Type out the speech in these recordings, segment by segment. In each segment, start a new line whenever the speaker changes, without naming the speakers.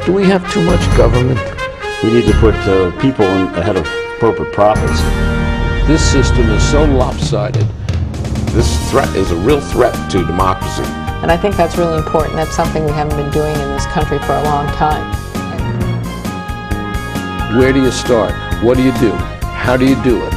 Do we have too much government?
We need to put people ahead of corporate profits.
This system is so lopsided.
This threat is a real threat to democracy.
And I think that's really important. That's something we haven't been doing in this country for a long time.
Where do you start? What do you do? How do you do it?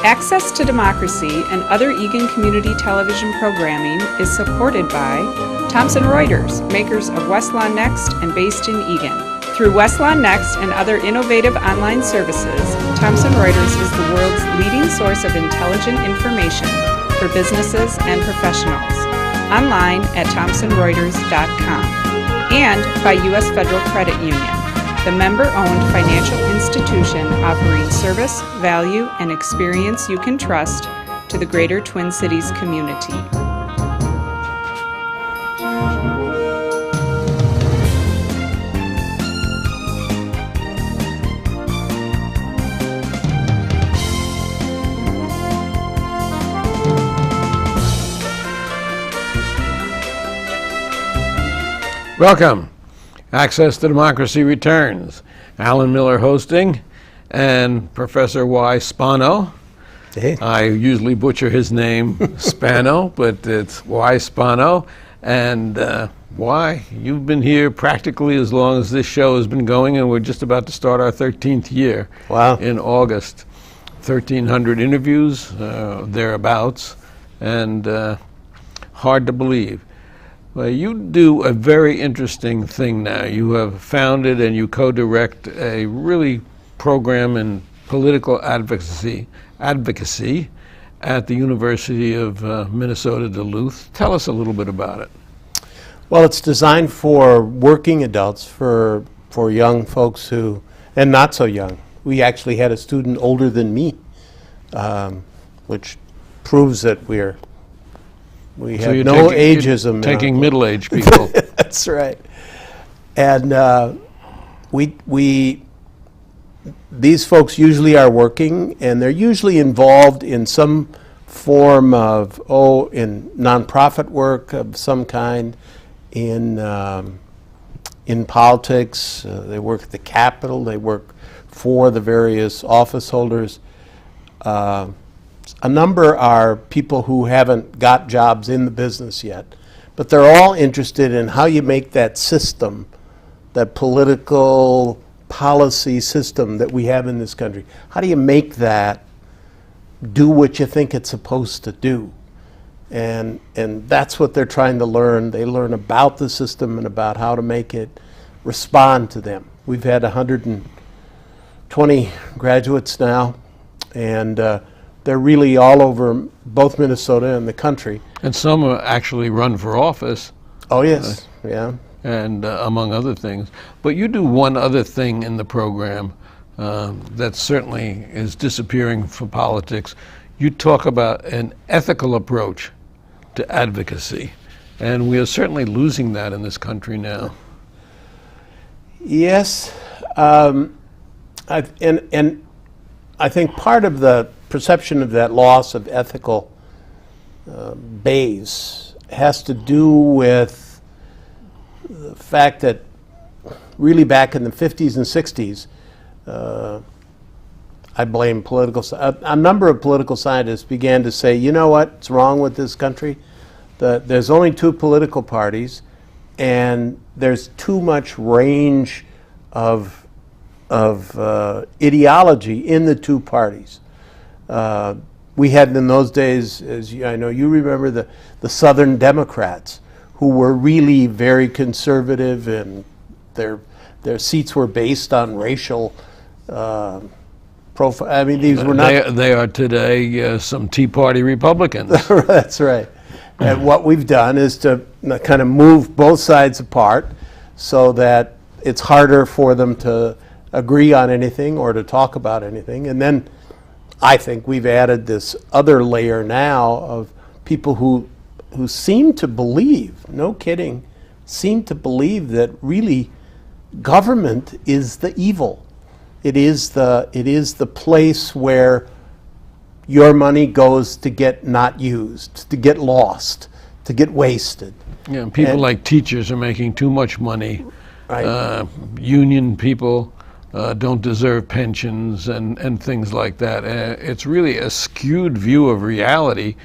Access to Democracy and other Eagan community television programming is supported by Thomson Reuters, makers of Westlaw Next and based in Eagan. Through Westlaw Next and other innovative online services, Thomson Reuters is the world's leading source of intelligent information for businesses and professionals. Online at thomsonreuters.com. And by U.S. Federal Credit Union, the member-owned financial institution offering service, value, and experience you can trust to the greater Twin Cities community.
Welcome. Access to Democracy returns. Alan Miller hosting, and Professor Y. Spano.
Hey.
I usually butcher his name, Spano, but it's Y. Spano. And Y, you've been here practically as long as this show has been going, and we're just about to start our 13th year.
Wow.
In August. 1,300 interviews, thereabouts, and hard to believe. Well, you do a very interesting thing now. You have founded and you co-direct a really program in political advocacy at the University of Minnesota Duluth. Tell us a little bit about it.
Well, it's designed for working adults, for young folks who, and not so young. We actually had a student older than me, which proves that we have no ageism.
Taking middle-aged people.
That's right. And these folks usually are working, and they're usually involved in some form of, in nonprofit work of some kind, in politics. They work at the Capitol. They work for the various office holders. A number are people who haven't got jobs in the business yet, but they're all interested in how you make that system, that political policy system that we have in this country, how do you make that do what you think it's supposed to do? And that's what they're trying to learn. They learn about the system and about how to make it respond to them. We've had 120 graduates now, and they're really all over both Minnesota and the country.
And some actually run for office.
Oh, yes, yeah.
And among other things. But you do one other thing in the program that certainly is disappearing from politics. You talk about an ethical approach to advocacy. And we are certainly losing that in this country now.
Yes. And I think part of the perception of that loss of ethical base has to do with the fact that really back in the 50s and 60s, I blame a number of political scientists began to say, you know what's wrong with this country? There's only two political parties, and there's too much range of ideology in the two parties. We had in those days, as I know you remember, the Southern Democrats, who were really very conservative, and their seats were based on racial profile. I mean, these were not.
They are today some Tea Party Republicans.
That's right. And what we've done is to kind of move both sides apart so that it's harder for them to agree on anything or to talk about anything. And then I think we've added this other layer now of people who seem to believe, no kidding, seem to believe that really government is the evil. It is the place where your money goes to get not used, to get lost, to get wasted.
Yeah, and people
And-
like teachers are making too much money.
Right.
Union people don't deserve pensions and things like that. It's really a skewed view of reality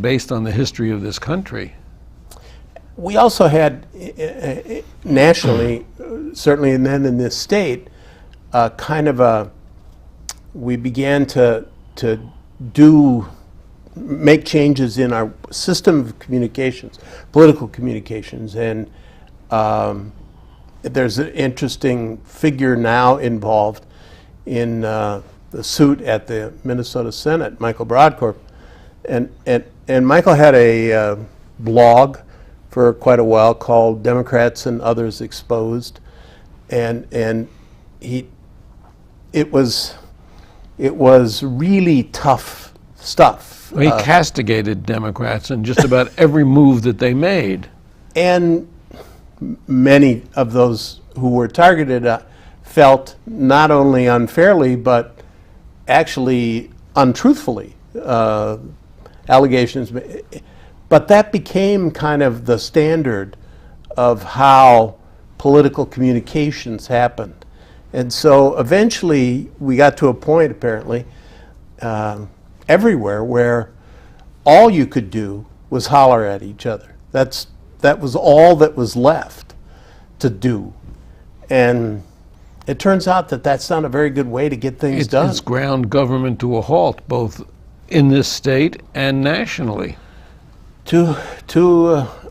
based on the history of this country.
We also had nationally, certainly, and then in this state, we began to make changes in our system of communications, political communications, and there's an interesting figure now involved in the suit at the Minnesota Senate, Michael Broadcorp, and Michael had a blog for quite a while called Democrats and Others Exposed, and it was really tough stuff.
He castigated Democrats in just about every move that they made.
And many of those who were targeted felt not only unfairly, but actually untruthfully, allegations. But that became kind of the standard of how political communications happened. And so eventually we got to a point, apparently, everywhere where all you could do was holler at each other. That was all that was left to do. And it turns out that that's not a very good way to get things done.
It's ground government to a halt, both in this state and nationally.
To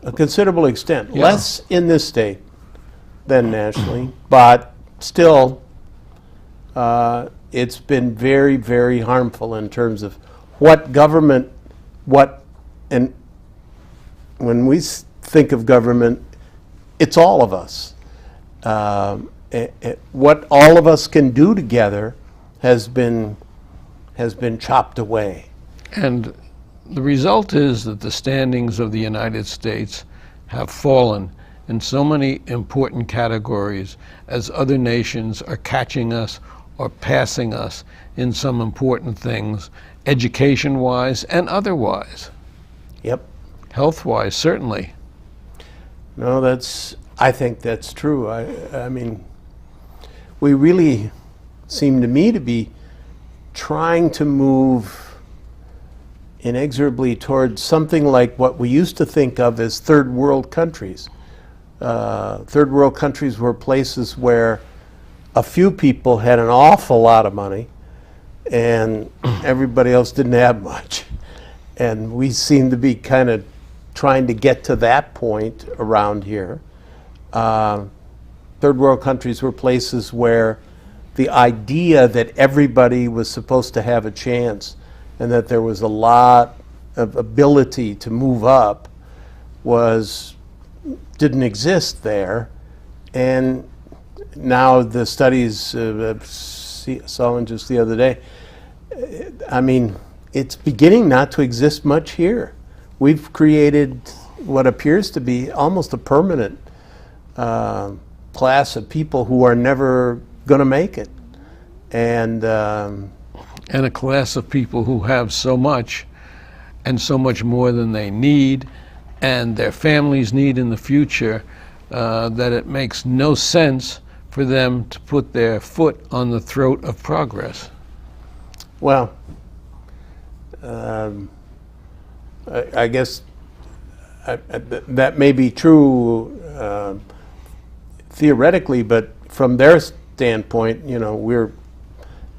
a considerable extent.
Yeah.
Less in this state than nationally, but still, it's been very, very harmful in terms of and when we think of government, it's all of us. What all of us can do together has been chopped away.
And the result is that the standings of the United States have fallen in so many important categories as other nations are catching us or passing us in some important things, education-wise and otherwise.
Yep.
Health-wise, certainly.
No, I think that's true. I mean, we really seem to me to be trying to move inexorably towards something like what we used to think of as third world countries. Third world countries were places where a few people had an awful lot of money and everybody else didn't have much. And we seem to be kind of trying to get to that point around here. Third world countries were places where the idea that everybody was supposed to have a chance and that there was a lot of ability to move up didn't exist there. And now the studies, saw one just the other day, I mean, it's beginning not to exist much here. We've created what appears to be almost a permanent class of people who are never going to make it. And
a class of people who have so much and so much more than they need and their families need in the future that it makes no sense for them to put their foot on the throat of progress.
Well, I guess that may be true theoretically, but from their standpoint, you know,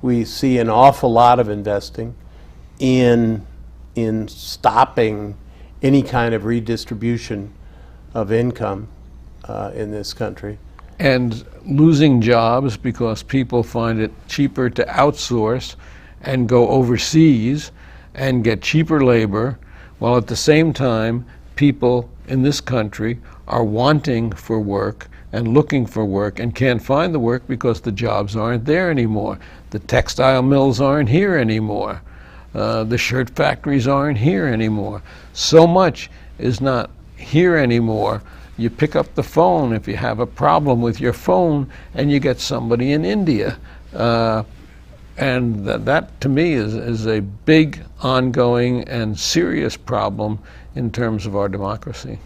we see an awful lot of investing in stopping any kind of redistribution of income in this country.
And losing jobs because people find it cheaper to outsource and go overseas and get cheaper labor, while at the same time people in this country are wanting for work and looking for work and can't find the work because the jobs aren't there anymore. The textile mills aren't here anymore. The shirt factories aren't here anymore. So much is not here anymore. You pick up the phone if you have a problem with your phone and you get somebody in India. And that to me is a big, ongoing, and serious problem in terms of our democracy.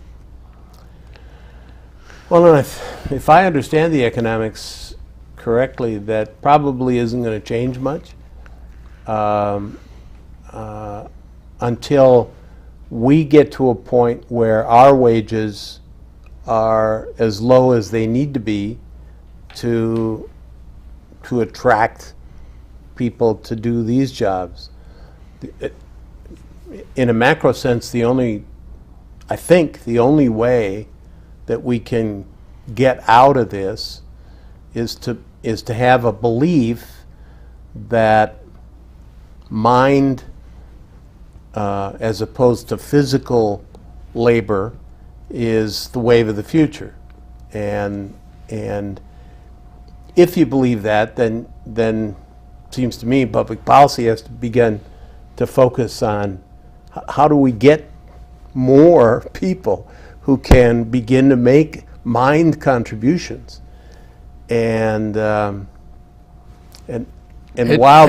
Well, if I understand the economics correctly, that probably isn't going to change much until we get to a point where our wages are as low as they need to be to attract people to do these jobs. In a macro sense, I think the only way that we can get out of this is to have a belief that mind as opposed to physical labor is the wave of the future. And if you believe that, then it seems to me public policy has to begin to focus on how do we get more people who can begin to make mind contributions. And while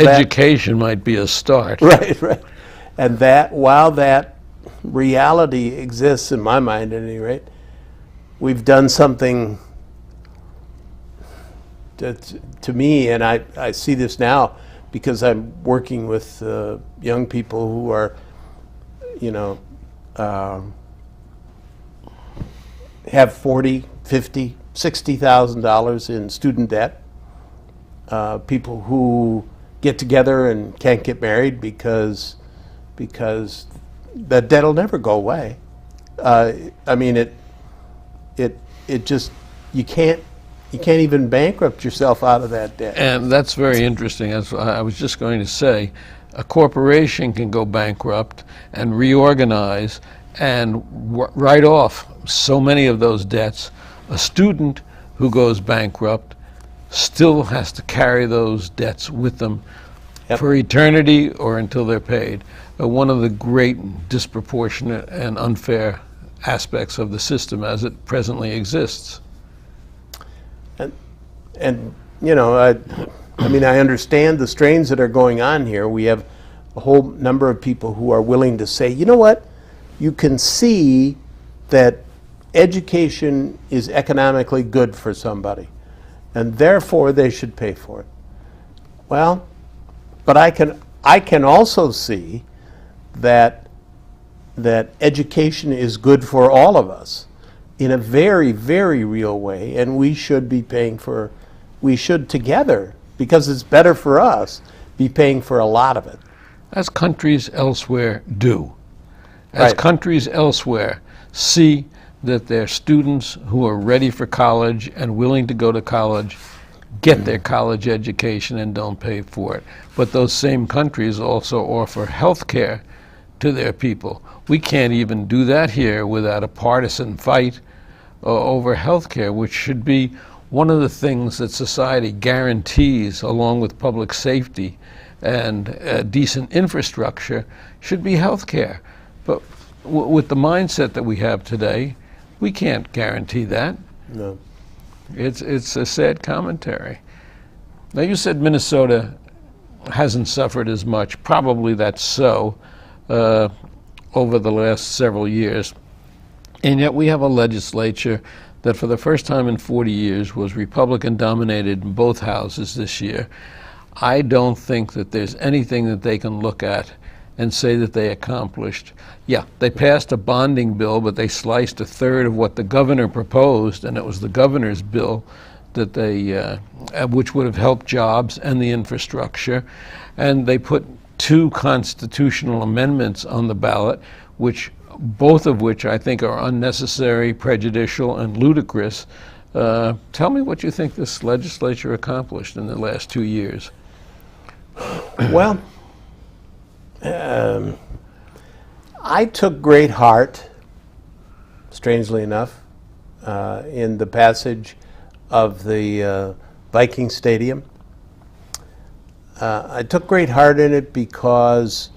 education might be a start.
right. And that while that reality exists, in my mind at any rate, we've done something that, to me, and I see this now because I'm working with young people who are, have $40,000, $50,000, $60,000 in student debt. People who get together and can't get married because that debt will never go away. I mean, it just, you can't even bankrupt yourself out of that debt.
And that's very interesting. As I was just going to say, a corporation can go bankrupt and reorganize and write off so many of those debts. A student who goes bankrupt still has to carry those debts with them for eternity or until they're paid. One of the great disproportionate and unfair aspects of the system as it presently exists.
And I mean, I understand the strains that are going on here. We have a whole number of people who are willing to say, you know what, you can see that education is economically good for somebody, and therefore they should pay for it. Well, but I can also see that education is good for all of us in a very, very real way, and we should be paying for, we should together, because it's better for us, be paying for a lot of it.
As countries elsewhere do. As countries elsewhere see that their students who are ready for college and willing to go to college get their college education and don't pay for it. But those same countries also offer health care to their people. We can't even do that here without a partisan fight over health care, which should be one of the things that society guarantees, along with public safety and decent infrastructure, should be health care. But with the mindset that we have today, we can't guarantee that.
No.
It's a sad commentary. Now, you said Minnesota hasn't suffered as much. Probably that's so over the last several years. And yet we have a legislature that for the first time in 40 years was Republican dominated in both houses this year. I don't think that there's anything that they can look at and say that they accomplished. Yeah, they passed a bonding bill, but they sliced a third of what the governor proposed, and it was the governor's bill that they, which would have helped jobs and the infrastructure. And they put 2 constitutional amendments on the ballot, both of which I think are unnecessary, prejudicial, and ludicrous. Tell me what you think this legislature accomplished in the last 2 years.
Well, I took great heart, strangely enough, in the passage of the Viking Stadium. I took great heart in it because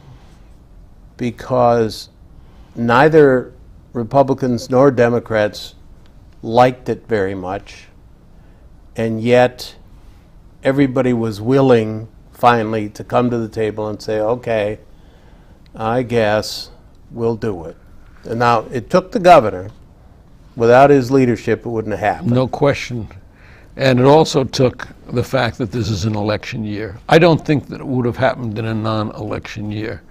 neither Republicans nor Democrats liked it very much, and yet everybody was willing, finally to come to the table and say, okay, I guess we'll do it. And now, it took the governor. Without his leadership, it wouldn't have happened.
No question. And it also took the fact that this is an election year. I don't think that it would have happened in a non-election year.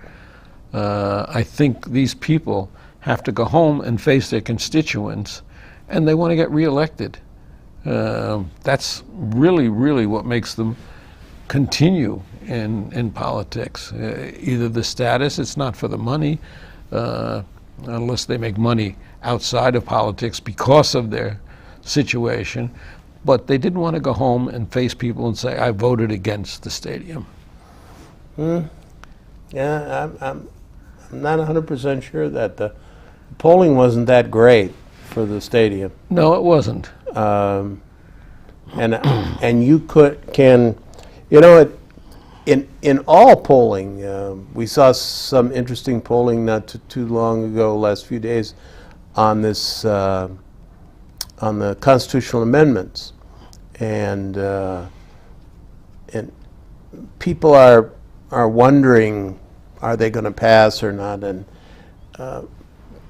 I think these people have to go home and face their constituents, and they want to get reelected. That's really, really what makes them continue in politics. Either the status, it's not for the money, unless they make money outside of politics because of their situation, but they didn't want to go home and face people and say, I voted against the stadium.
Yeah, I'm not 100% sure that the polling wasn't that great for the stadium.
No, it wasn't.
And you can, you know, in all polling, we saw some interesting polling not too long ago, last few days, on this, on the constitutional amendments, and people are wondering, are they going to pass or not? And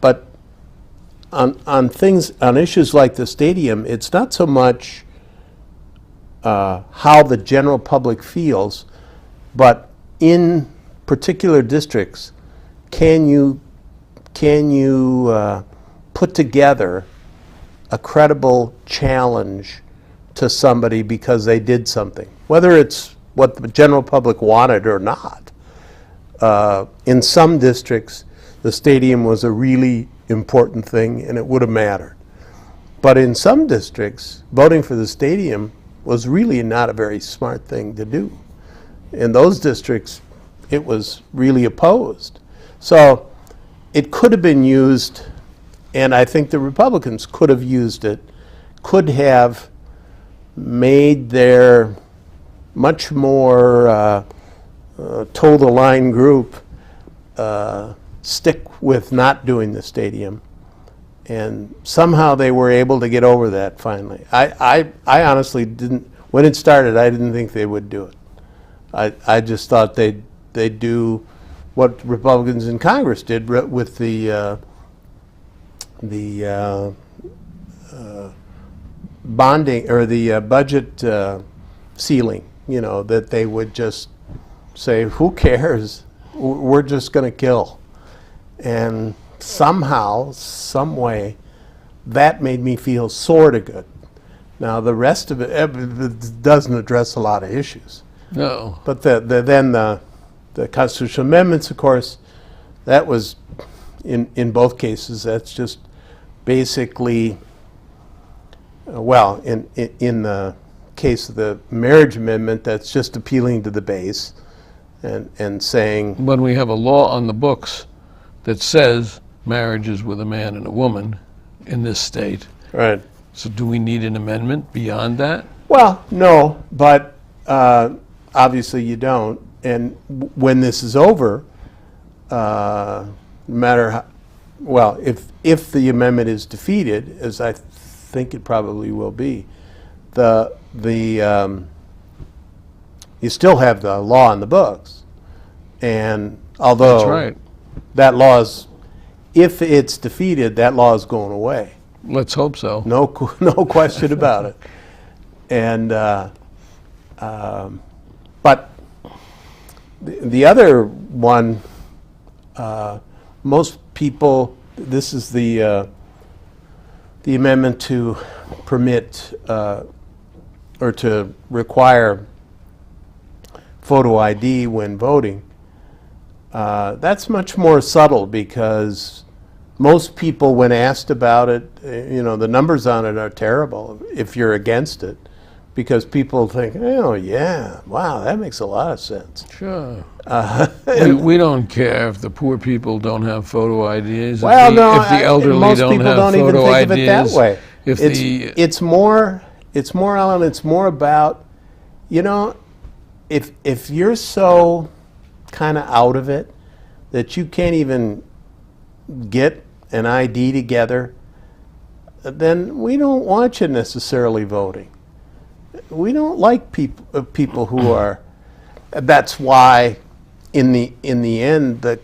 but on issues like the stadium, it's not so much how the general public feels, but in particular districts, can you put together a credible challenge to somebody because they did something, whether it's what the general public wanted or not. In some districts, the stadium was a really important thing and it would have mattered. But in some districts, voting for the stadium was really not a very smart thing to do. In those districts, it was really opposed. So it could have been used, and I think the Republicans could have used it, could have made their much more toe-the-line group stick with not doing the stadium. And somehow they were able to get over that finally. I honestly didn't, when it started, I didn't think they would do it. I just thought they'd do what Republicans in Congress did with the bonding or the budget ceiling, you know, that they would just say, who cares? We're just going to kill. And somehow, some way, that made me feel sort of good. Now, the rest of it doesn't address a lot of issues.
No.
But then the constitutional amendments, of course, that was, in both cases, that's just basically, well, in the case of the marriage amendment, that's just appealing to the base and saying,
When we have a law on the books that says marriage is with a man and a woman in this state.
right.
So do we need an amendment beyond that?
Well, no, but obviously you don't. And when this is over, no matter how, well, if the amendment is defeated, as I think it probably will be, you still have the law on the books. And although
That's right.
that law is, if it's defeated, that law is going away.
Let's hope so.
No question about it. And but the other one, most people, this is the amendment to permit or to require photo ID when voting. That's much more subtle because most people, when asked about it, you know, the numbers on it are terrible if you're against it, because people think, oh yeah, wow, that makes a lot of sense.
Sure. We don't care if the poor people don't have photo IDs.
Well,
if the elderly
most
don't
people
have
don't even
photo
think of it that
IDs,
way.
if
It's more, Alan, it's more about, you know, if you're so kind of out of it that you can't even get an ID together, then we don't want you necessarily voting. We don't like people who are, that's why, in the end, the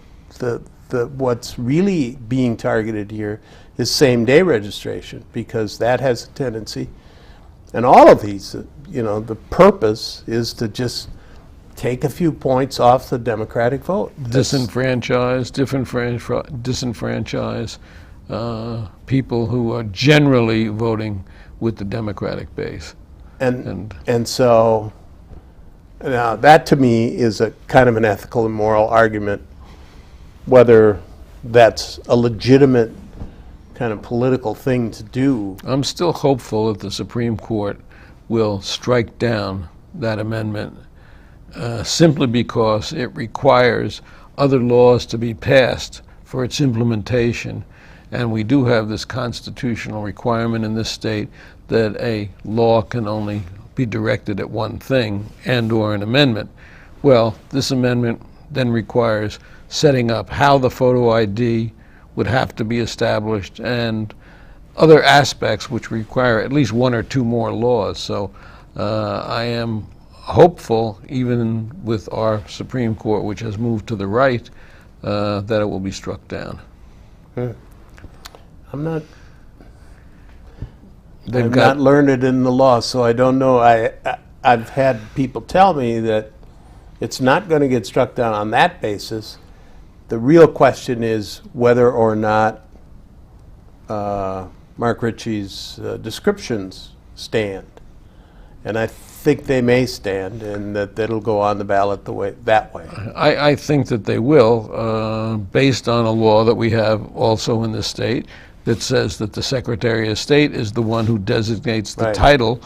what's really being targeted here is same-day registration, because that has a tendency, and all of these, the purpose is to just take a few points off the Democratic vote.
Disenfranchise people who are generally voting with the Democratic base.
And so now that to me is a kind of an ethical and moral argument, whether that's a legitimate kind of political thing to do.
I'm still hopeful that the Supreme Court will strike down that amendment simply because it requires other laws to be passed for its implementation. And we do have this constitutional requirement in this state that a law can only be directed at one thing and/or an amendment. Well, this amendment then requires setting up how the photo ID would have to be established and other aspects which require at least one or two more laws. So I am hopeful, even with our Supreme Court, which has moved to the right, that it will be struck down.
I'm not learned in the law, so I don't know. I've had people tell me that it's not going to get struck down on that basis. The real question is whether or not Mark Ritchie's descriptions stand. And I think they may stand, and that it'll go on the ballot that way.
I think that they will, based on a law that we have also in the state that says that the Secretary of State is the one who designates the title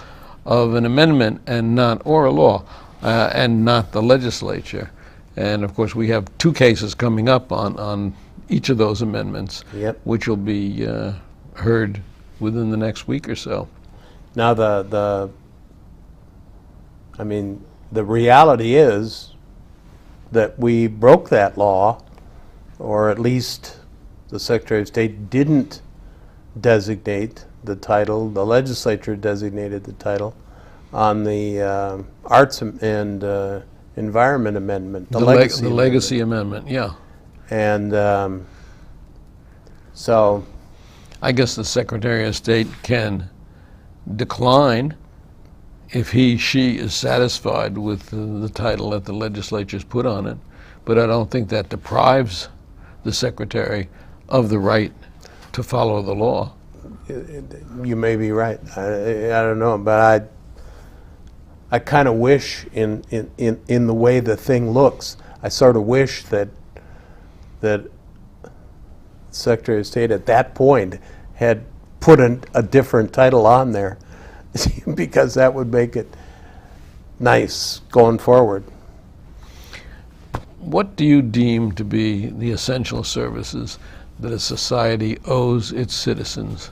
of an amendment and not, or a law, and not the legislature. And of course we have two cases coming up on each of those amendments, which will be heard within the next week or so.
Now the reality is that we broke that law, or at least the Secretary of State didn't designate the title. The legislature designated the title on the Arts and Environment Amendment, the
Legacy Amendment, yeah.
And so
I guess the Secretary of State can decline if she is satisfied with the title that the legislature's put on it, but I don't think that deprives the Secretary of the right to follow the law.
You may be right. I don't know, but I kind of wish in the way the thing looks, I sort of wish that Secretary of State at that point had put a different title on there, because that would make it nice going forward.
What do you deem to be the essential services that a society owes its citizens?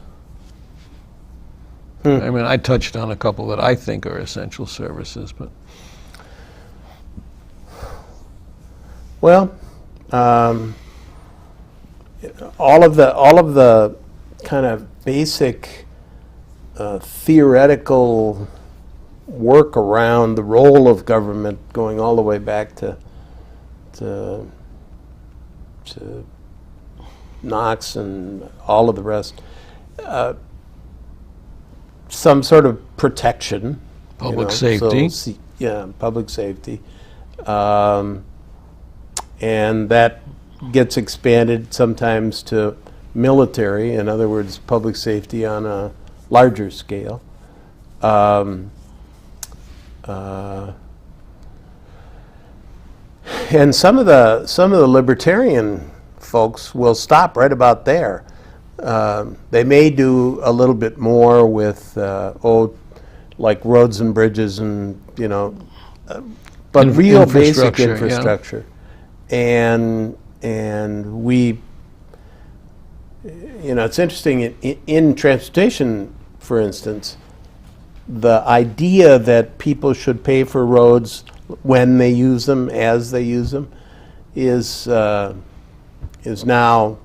I mean, I touched on a couple that I think are essential services, but
well, all of the kind of basic theoretical work around the role of government, going all the way back to Knox and all of the rest. Some sort of protection.
Public safety.
So, public safety. And that gets expanded sometimes to military, in other words, public safety on a larger scale. And some of the libertarian folks will stop right about there. They may do a little bit more with like roads and bridges and but real basic infrastructure. Yeah. And we, it's interesting in transportation, for instance, the idea that people should pay for roads when they use them, as they use them, is now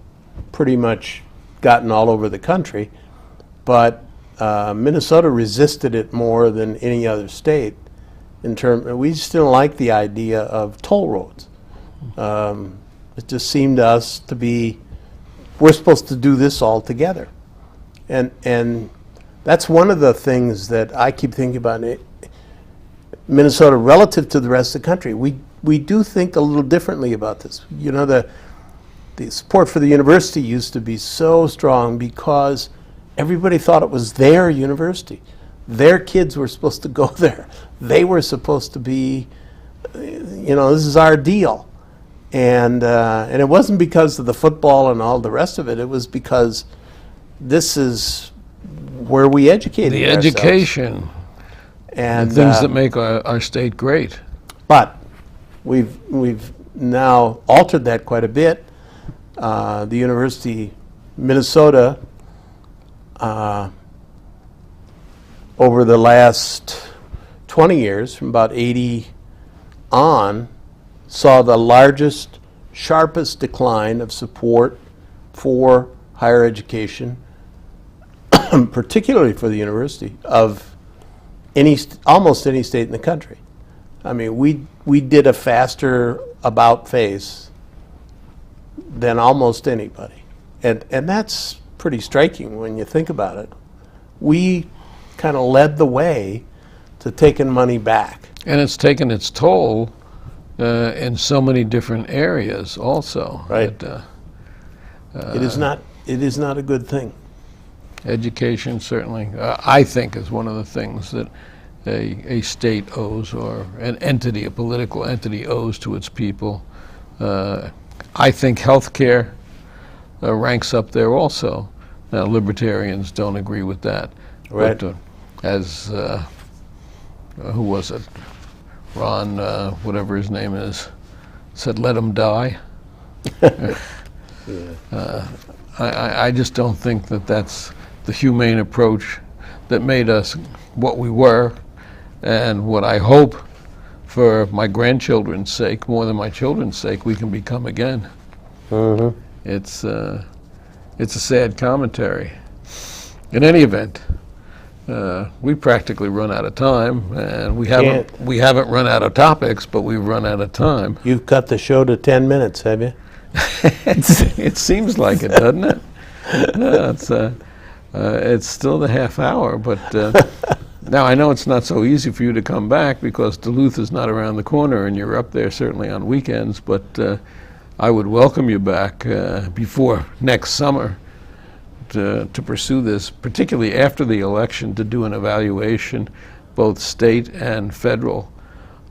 pretty much gotten all over the country. But Minnesota resisted it more than any other state, we just didn't like the idea of toll roads. It just seemed to us to be, we're supposed to do this all together. And that's one of the things that I keep thinking about in Minnesota relative to the rest of the country. We do think a little differently about this. You know, the support for the university used to be so strong because everybody thought it was their university. Their kids were supposed to go there. They were supposed to be, you know, this is our deal. And it wasn't because of the football and all the rest of it. It was because this is where we educated
The
ourselves.
education,
And
the things that make our state great.
But we've now altered that quite a bit. The University Minnesota over the last 20 years, from about 80 on, saw the largest, sharpest decline of support for higher education, particularly for the university, of almost any state in the country. I mean, we did a faster about face than almost anybody. And that's pretty striking when you think about it. We kind of led the way to taking money back.
And it's taken its toll in so many different areas also.
Right.
That,
It is not a good thing.
education certainly, I think, is one of the things that a state owes, or an entity, a political entity owes to its people. I think healthcare ranks up there also. Now, libertarians don't agree with that.
Right.
But, as who was it? Ron, whatever his name is, said, "Let him die." I just don't think that that's the humane approach that made us what we were, and what I hope for my grandchildren's sake, more than my children's sake, we can become again.
Mm-hmm.
It's a sad commentary. In any event, we practically run out of time, and we haven't run out of topics, but we've run out of time.
You've cut the show to 10 minutes, have you?
It seems like it, doesn't it? No, it's still the half hour, but now I know it's not so easy for you to come back because Duluth is not around the corner, and you're up there certainly on weekends, but I would welcome you back before next summer to pursue this, particularly after the election, to do an evaluation, both state and federal,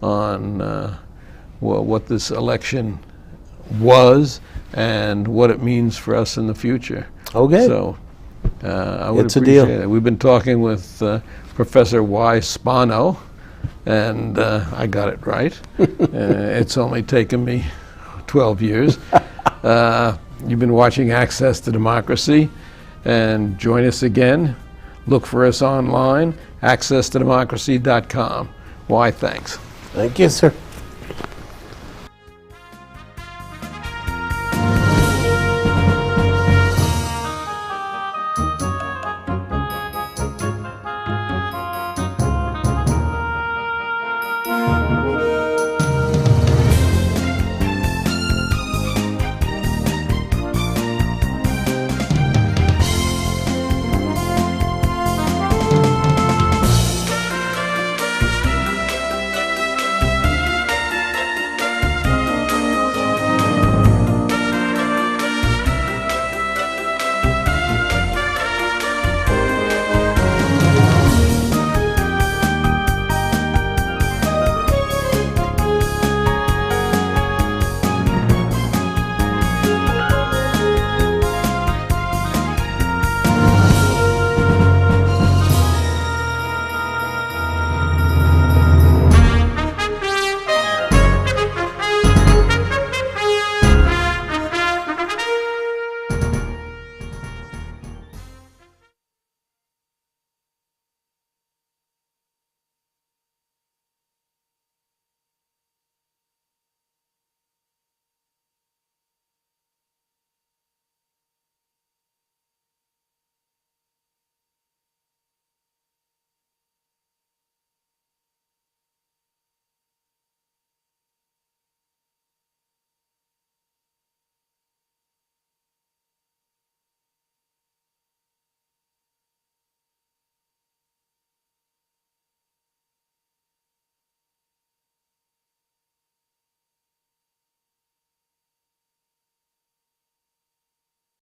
on what this election was and what it means for us in the future.
Okay.
So I would
It's a
appreciate
deal.
it. We've been talking with Professor Y. Spano, and I got it right. It's only taken me 12 years. You've been watching Access to Democracy, and join us again. Look for us online, accesstodemocracy.com. Why, thanks.
Thank you, sir.